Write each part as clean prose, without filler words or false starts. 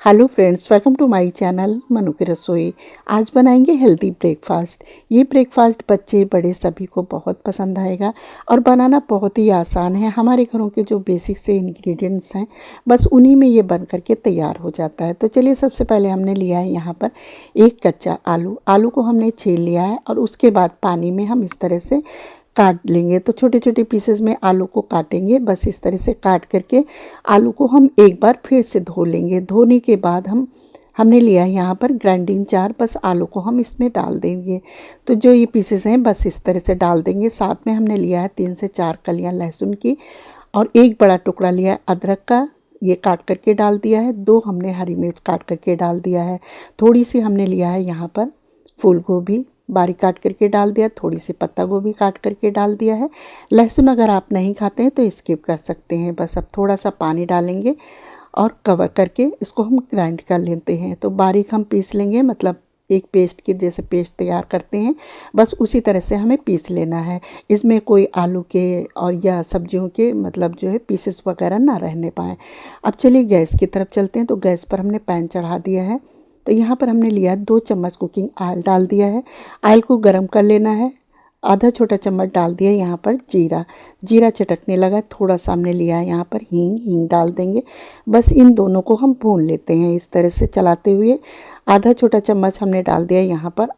Hello friends, welcome to my channel Manu की रसोई। आज बनाएंगे हेल्दी ब्रेकफास्ट। ये ब्रेकफास्ट बच्चे बड़े सभी को बहुत पसंद आएगा और बनाना बहुत ही आसान है। हमारे घरों के जो बेसिक से इंग्रेडिएंट्स हैं बस उन्हीं में ये बन करके तैयार हो जाता है। तो चलिए, सबसे पहले हमने लिया है यहाँ पर एक कच्चा आलू को हमने छील लिया है और उसके बाद पानी में हम इस तरह से काट लेंगे। तो छोटे छोटे पीसेस में आलू को काटेंगे। बस इस तरह से काट करके आलू को हम एक बार फिर से धो लेंगे। धोने के बाद हमने लिया है यहाँ पर ग्राइंडिंग जार। बस आलू को हम इसमें डाल देंगे। तो जो ये पीसेस हैं बस इस तरह से डाल देंगे। साथ में हमने लिया है 3 से 4 कलियाँ लहसुन की और एक बड़ा टुकड़ा लिया है अदरक का, ये काट करके डाल दिया है। 2 हमने हरी मिर्च काट करके डाल दिया है। थोड़ी सी हमने लिया है यहाँ पर फूल गोभी, बारीक काट करके डाल दिया। थोड़ी सी पत्ता गोभी काट करके डाल दिया है। लहसुन अगर आप नहीं खाते हैं तो स्किप कर सकते हैं। बस अब थोड़ा सा पानी डालेंगे और कवर करके इसको हम ग्राइंड कर लेते हैं। तो बारीक हम पीस लेंगे, मतलब एक पेस्ट की जैसे पेस्ट तैयार करते हैं बस उसी तरह से हमें पीस लेना है। इसमें कोई आलू के और या सब्जियों के मतलब जो है पीसेस वगैरह ना रहने पाए। अब चलिए गैस की तरफ चलते हैं। तो गैस पर हमने पैन चढ़ा दिया है। तो यहाँ पर हमने लिया 2 चम्मच कुकिंग ऑयल डाल दिया है। ऑयल को गर्म कर लेना है। आधा छोटा चम्मच डाल दिया यहाँ पर जीरा चटकने लगा। थोड़ा सा हमने लिया है यहाँ पर हींग डाल देंगे। बस इन दोनों को हम भून लेते हैं इस तरह से चलाते हुए। आधा छोटा चम्मच हमने डाल दिया यहाँ पर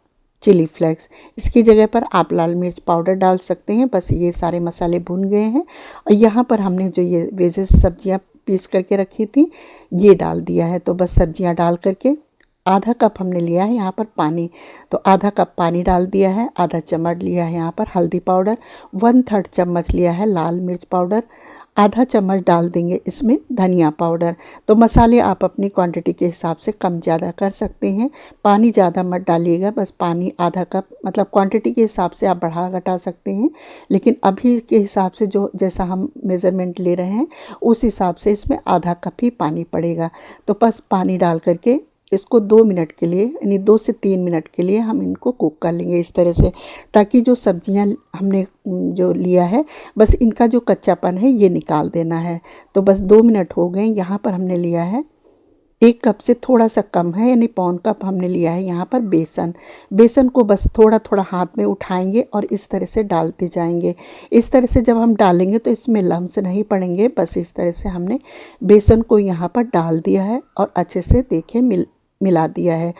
चिली फ्लेक्स। इसकी जगह पर आप लाल मिर्च पाउडर डाल सकते हैं। बस ये सारे मसाले भुन गए हैं और यहाँ पर हमने जो ये वेजेस सब्जियाँ पीस करके रखी थी ये डाल दिया है। तो बस सब्जियाँ डाल करके आधा कप हमने लिया है यहाँ पर पानी। तो आधा कप पानी डाल दिया है। आधा चम्मच लिया है यहाँ पर हल्दी पाउडर, 1/3 चम्मच लिया है लाल मिर्च पाउडर, आधा चम्मच डाल देंगे इसमें धनिया पाउडर। तो मसाले आप अपनी क्वांटिटी के हिसाब से कम ज़्यादा कर सकते हैं। पानी ज़्यादा मत डालिएगा, बस पानी आधा कप, मतलब क्वांटिटी के हिसाब से आप बढ़ा घटा सकते हैं। लेकिन अभी के हिसाब से जो जैसा हम मेज़रमेंट ले रहे हैं उस हिसाब से इसमें आधा कप ही पानी पड़ेगा। तो बस पानी डाल करके इसको 2 मिनट के लिए यानी 2 से 3 मिनट के लिए हम इनको कुक कर लेंगे इस तरह से, ताकि जो सब्जियां हमने जो लिया है बस इनका जो कच्चापन है ये निकाल देना है। तो बस 2 मिनट हो गए। यहाँ पर हमने लिया है 1 कप से थोड़ा सा कम है यानी पौन कप हमने लिया है यहाँ पर बेसन को बस थोड़ा थोड़ा हाथ में उठाएंगे और इस तरह से डालते जाएंगे। इस तरह से जब हम डालेंगे तो इसमें लम्स नहीं पड़ेंगे। बस इस तरह से हमने बेसन को यहाँ पर डाल दिया है और अच्छे से देखें मिला दिया है।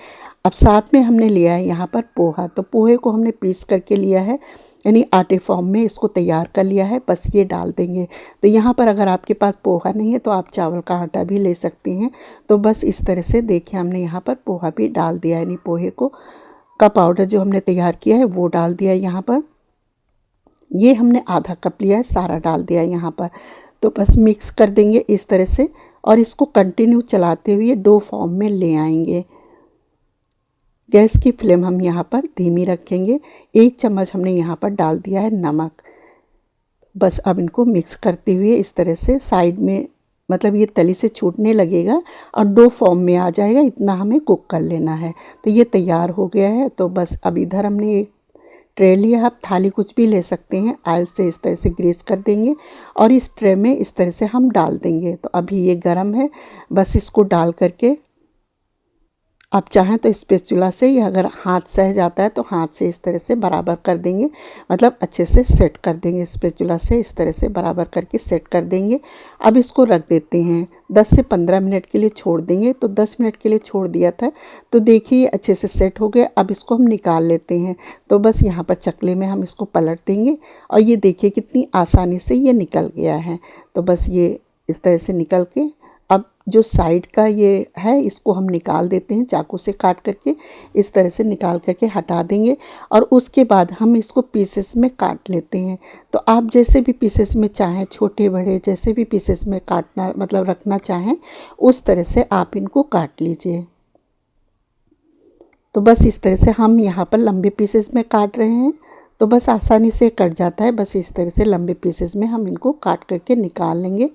अब साथ में हमने लिया है यहाँ पर पोहा। तो पोहे को हमने पीस करके लिया है यानी आटे फॉर्म में इसको तैयार कर लिया है। बस ये डाल देंगे। तो यहाँ पर अगर आपके पास पोहा नहीं है तो आप चावल का आटा भी ले सकती हैं। तो बस इस तरह से देखिए हमने यहाँ पर पोहा भी डाल दिया है, यानी पोहे को का पाउडर जो हमने तैयार किया है वो डाल दिया है यहाँ पर। ये हमने आधा कप लिया है, सारा डाल दिया है यहाँ पर। तो बस मिक्स कर देंगे इस तरह से और इसको कंटिन्यू चलाते हुए डो फॉर्म में ले आएंगे। गैस की फ्लेम हम यहाँ पर धीमी रखेंगे। 1 चम्मच हमने यहाँ पर डाल दिया है नमक। बस अब इनको मिक्स करते हुए इस तरह से साइड में, मतलब ये तली से छूटने लगेगा और डो फॉर्म में आ जाएगा, इतना हमें कुक कर लेना है। तो ये तैयार हो गया है। तो बस अब इधर हमने एक ट्रे लिया, आप थाली कुछ भी ले सकते हैं। ऑयल से इस तरह से ग्रीस कर देंगे और इस ट्रे में इस तरह से हम डाल देंगे। तो अभी ये गर्म है, बस इसको डाल करके आप चाहें तो स्पैचुला से, या अगर हाथ सह जाता है तो हाथ से इस तरह से बराबर कर देंगे, मतलब अच्छे से सेट कर देंगे। स्पैचुला से इस तरह से बराबर करके सेट कर देंगे। अब इसको रख देते हैं 10 से 15 मिनट के लिए छोड़ देंगे। तो 10 मिनट के लिए छोड़ दिया था तो देखिए अच्छे से सेट हो गया। अब इसको हम निकाल लेते हैं। तो बस यहाँ पर चकले में हम इसको पलट देंगे और ये देखिए कितनी आसानी से ये निकल गया है। तो बस ये इस तरह से निकल के अब जो साइड का ये है इसको हम निकाल देते हैं, चाकू से काट करके इस तरह से निकाल करके हटा देंगे। और उसके बाद हम इसको पीसेस में काट लेते हैं। तो आप जैसे भी पीसेस में चाहें, छोटे बड़े जैसे भी पीसेस में काटना मतलब रखना चाहें उस तरह से आप इनको काट लीजिए। तो बस इस तरह से हम यहाँ पर लंबे पीसेस में काट रहे हैं तो बस आसानी से कट जाता है। बस इस तरह से लंबे पीसेस में हम इनको काट करके निकाल लेंगे।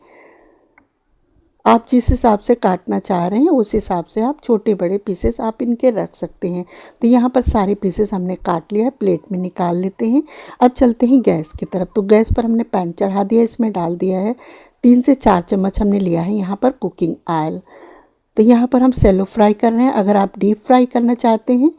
आप जिस हिसाब से काटना चाह रहे हैं उस हिसाब से आप छोटे बड़े पीसेस आप इनके रख सकते हैं। तो यहाँ पर सारे पीसेस हमने काट लिया है, प्लेट में निकाल लेते हैं। अब चलते हैं गैस की तरफ। तो गैस पर हमने पैन चढ़ा दिया, इसमें डाल दिया है 3 से 4 चम्मच हमने लिया है यहाँ पर कुकिंग ऑयल। तो यहाँ पर हम सेलो फ्राई कर रहे हैं। अगर आप डीप फ्राई करना चाहते हैं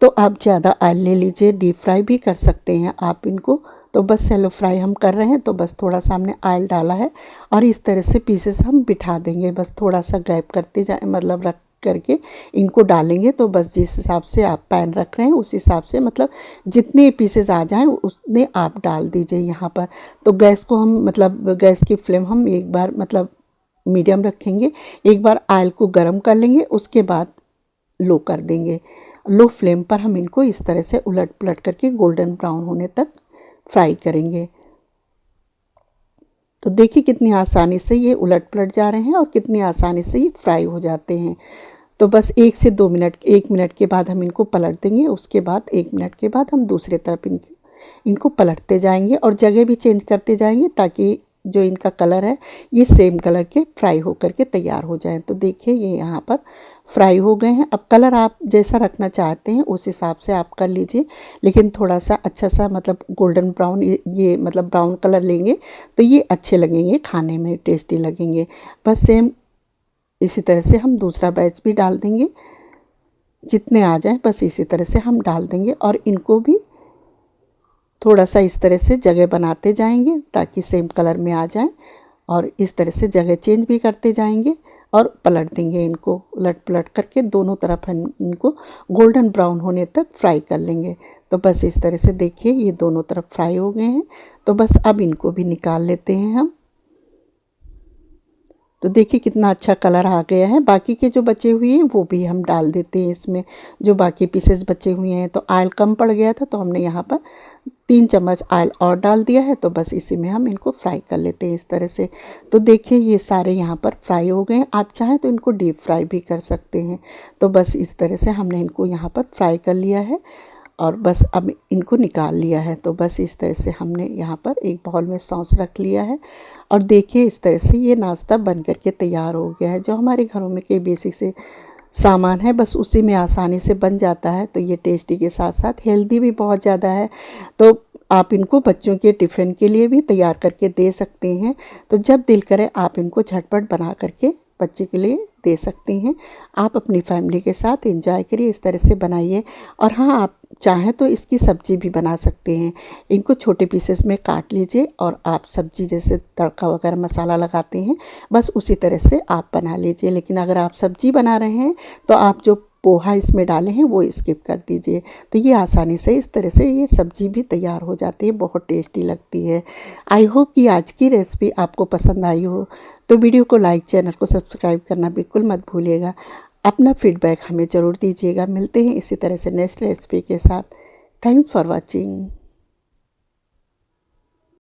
तो आप ज़्यादा ऑयल ले लीजिए, डीप फ्राई भी कर सकते हैं आप इनको। तो बस सेलो फ्राई हम कर रहे हैं, तो बस थोड़ा सा हमने ऑयल डाला है और इस तरह से पीसेस हम बिठा देंगे। बस थोड़ा सा गैप करते जाए, मतलब रख करके इनको डालेंगे। तो बस जिस हिसाब से आप पैन रख रहे हैं उस हिसाब से, मतलब जितने पीसेस आ जाएं उतने आप डाल दीजिए यहाँ पर। तो गैस को हम, मतलब गैस की फ्लेम हम एक बार मतलब मीडियम रखेंगे, एक बार ऑयल को गर्म कर लेंगे, उसके बाद लो कर देंगे। लो फ्लेम पर हम इनको इस तरह से उलट पलट करके गोल्डन ब्राउन होने तक फ्राई करेंगे। तो देखिए कितनी आसानी से ये उलट पलट जा रहे हैं और कितनी आसानी से ये फ्राई हो जाते हैं। तो बस 1 से 2 मिनट, 1 मिनट के बाद हम इनको पलट देंगे। उसके बाद 1 मिनट के बाद हम दूसरे तरफ इनको पलटते जाएंगे और जगह भी चेंज करते जाएंगे, ताकि जो इनका कलर है ये सेम कलर के फ्राई होकर के तैयार हो जाएं। तो देखिए ये यहाँ पर फ्राई हो गए हैं। अब कलर आप जैसा रखना चाहते हैं उस हिसाब से आप कर लीजिए, लेकिन थोड़ा सा अच्छा सा मतलब गोल्डन ब्राउन, ये मतलब ब्राउन कलर लेंगे तो ये अच्छे लगेंगे, खाने में टेस्टी लगेंगे। बस सेम इसी तरह से हम दूसरा बैच भी डाल देंगे, जितने आ जाए बस इसी तरह से हम डाल देंगे और इनको भी थोड़ा सा इस तरह से जगह बनाते जाएंगे ताकि सेम कलर में आ जाए। और इस तरह से जगह चेंज भी करते जाएंगे और पलट देंगे इनको, उलट पलट करके दोनों तरफ हम इनको गोल्डन ब्राउन होने तक फ्राई कर लेंगे। तो बस इस तरह से देखिए ये दोनों तरफ फ्राई हो गए हैं। तो बस अब इनको भी निकाल लेते हैं हम। तो देखिए कितना अच्छा कलर आ गया है। बाकी के जो बचे हुए हैं वो भी हम डाल देते हैं इसमें, जो बाकी पीसेस बचे हुए हैं। तो ऑयल कम पड़ गया था तो हमने यहाँ पर 3 चम्मच ऑयल और डाल दिया है। तो बस इसी में हम इनको फ्राई कर लेते हैं इस तरह से। तो देखिए ये सारे यहाँ पर फ्राई हो गए हैं। आप चाहें तो इनको डीप फ्राई भी कर सकते हैं। तो बस इस तरह से हमने इनको यहाँ पर फ्राई कर लिया है और बस अब इनको निकाल लिया है। तो बस इस तरह से हमने यहाँ पर एक बाउल में सॉस रख लिया है और देखिए इस तरह से ये नाश्ता बन करके तैयार हो गया है। जो हमारे घरों में के बेसिक से सामान है बस उसी में आसानी से बन जाता है। तो ये टेस्टी के साथ साथ हेल्दी भी बहुत ज़्यादा है। तो आप इनको बच्चों के टिफ़िन के लिए भी तैयार करके दे सकते हैं। तो जब दिल करे आप इनको झटपट बना करके बच्चे के लिए दे सकते हैं। आप अपनी फैमिली के साथ एंजॉय करिए, इस तरह से बनाइए। और हाँ, आप चाहें तो इसकी सब्ज़ी भी बना सकते हैं। इनको छोटे पीसेस में काट लीजिए और आप सब्ज़ी जैसे तड़का वगैरह मसाला लगाते हैं बस उसी तरह से आप बना लीजिए। लेकिन अगर आप सब्ज़ी बना रहे हैं तो आप जो पोहा इसमें डाले हैं वो स्किप कर दीजिए। तो ये आसानी से इस तरह से ये सब्ज़ी भी तैयार हो जाती है, बहुत टेस्टी लगती है। आई होप कि आज की रेसिपी आपको पसंद आई हो। तो वीडियो को लाइक, चैनल को सब्सक्राइब करना बिल्कुल मत भूलिएगा। अपना फीडबैक हमें ज़रूर दीजिएगा। मिलते हैं इसी तरह से नेक्स्ट रेसिपी के साथ। Thanks for watching.